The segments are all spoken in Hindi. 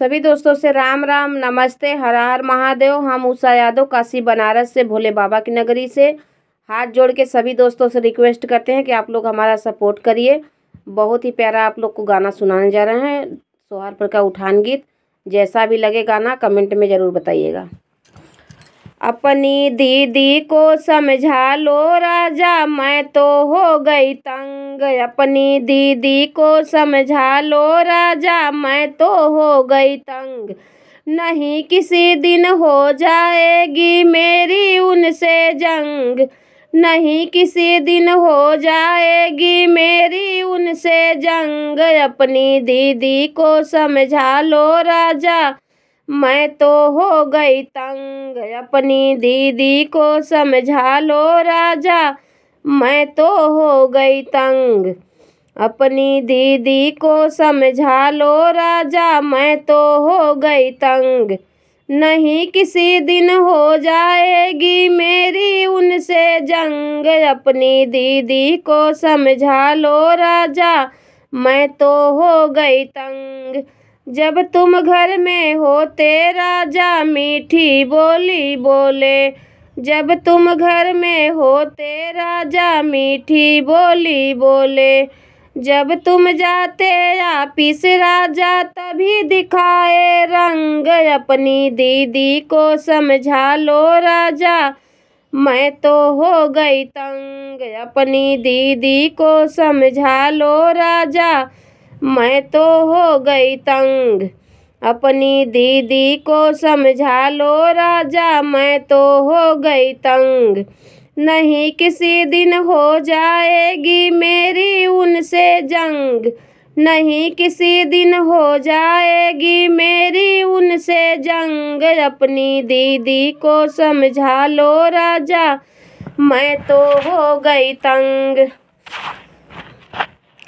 सभी दोस्तों से राम राम, नमस्ते, हर हर महादेव। हम उषा यादव काशी बनारस से, भोले बाबा की नगरी से हाथ जोड़ के सभी दोस्तों से रिक्वेस्ट करते हैं कि आप लोग हमारा सपोर्ट करिए। बहुत ही प्यारा आप लोग को गाना सुनाने जा रहे हैं, सोहारपुर का उठान गीत। जैसा भी लगे गाना कमेंट में ज़रूर बताइएगा। अपनी दीदी को समझा लो राजा, मैं तो हो गई तंग। अपनी दीदी को समझा लो राजा, मैं तो हो गई तंग। नहीं किसी दिन हो जाएगी मेरी उनसे जंग। नहीं किसी दिन हो जाएगी मेरी उनसे जंग। अपनी दीदी को समझा लो राजा, मैं तो हो गई तंग। अपनी दीदी को समझा लो राजा, मैं तो हो गई तंग। अपनी दीदी को समझा लो राजा, मैं तो हो गई तंग। नहीं किसी दिन हो जाएगी मेरी उनसे जंग। अपनी दीदी को समझा लो राजा, मैं तो हो गई तंग। जब तुम घर में होते राजा, मीठी बोली बोले। जब तुम घर में होते राजा, मीठी बोली बोले। जब तुम जाते ऑफिस राजा, तभी दिखाए रंग। अपनी दीदी को समझा लो राजा, मैं तो हो गई तंग। अपनी दीदी को समझा लो राजा, मैं तो हो गई तंग। अपनी दीदी को समझा लो राजा, मैं तो हो गई तंग। नहीं किसी दिन हो जाएगी मेरी उनसे जंग। नहीं किसी दिन हो जाएगी मेरी उनसे जंग। अपनी दीदी को समझा लो राजा, मैं तो हो गई तंग।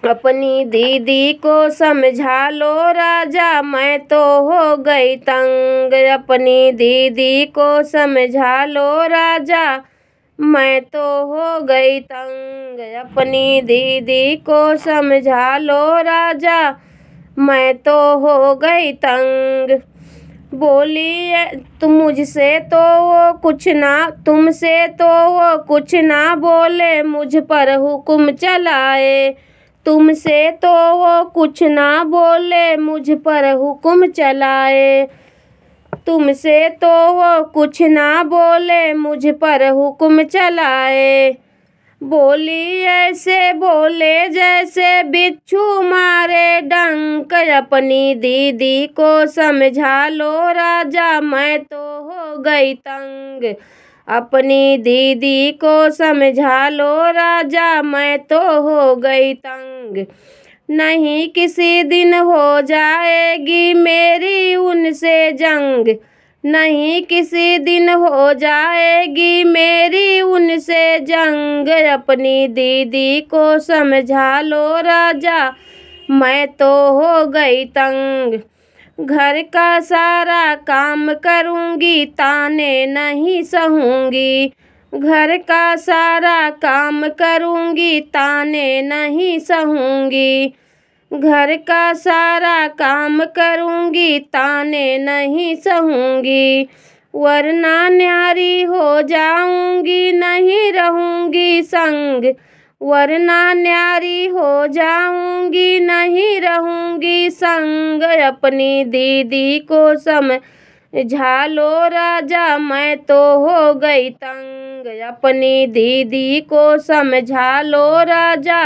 अपनी दीदी को समझा लो राजा, मैं तो हो गई तंग। अपनी दीदी को समझा लो राजा, मैं तो हो गई तंग। अपनी दीदी को समझा लो राजा, मैं तो हो गई तंग। बोली तुम मुझसे तो वो कुछ ना, तुमसे तो वो कुछ ना बोले, मुझ पर हुक्म चलाए। तुमसे तो वो कुछ ना बोले, मुझ पर हुक्म चलाए। तुमसे तो वो कुछ ना बोले, मुझ पर हुक्म चलाए। बोली ऐसे बोले जैसे बिच्छू मारे डंक। अपनी दीदी को समझा लो राजा, मैं तो हो गई तंग। अपनी दीदी को समझा लो राजा, मैं तो हो गई तंग। नहीं किसी दिन हो जाएगी मेरी उनसे जंग। नहीं किसी दिन हो जाएगी मेरी उनसे जंग। अपनी दीदी को समझा लो राजा, मैं तो हो गई तंग। घर का सारा काम करूँगी, ताने नहीं सहूँगी। घर का सारा काम करूँगी, ताने नहीं सहूँगी। घर का सारा काम करूँगी, ताने नहीं सहूँगी। वरना न्यारी हो जाऊँगी, नहीं रहूँगी संग। वरना न्यारी हो जाऊँगी, नहीं रहूँगी संग। अपनी दीदी को समझा लो राजा, मैं तो हो गई तंग। अपनी दीदी को समझा लो राजा,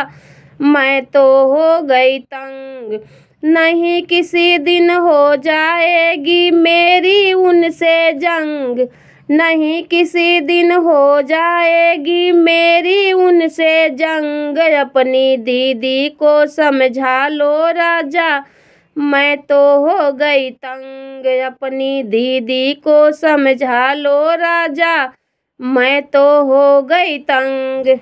मैं तो हो गई तंग। नहीं किसी दिन हो जाएगी मेरी उनसे जंग। नहीं किसी दिन हो जाएगी मेरी उनसे जंग। अपनी दीदी को समझा लो राजा, मैं तो हो गई तंग। अपनी दीदी को समझा लो राजा, मैं तो हो गई तंग।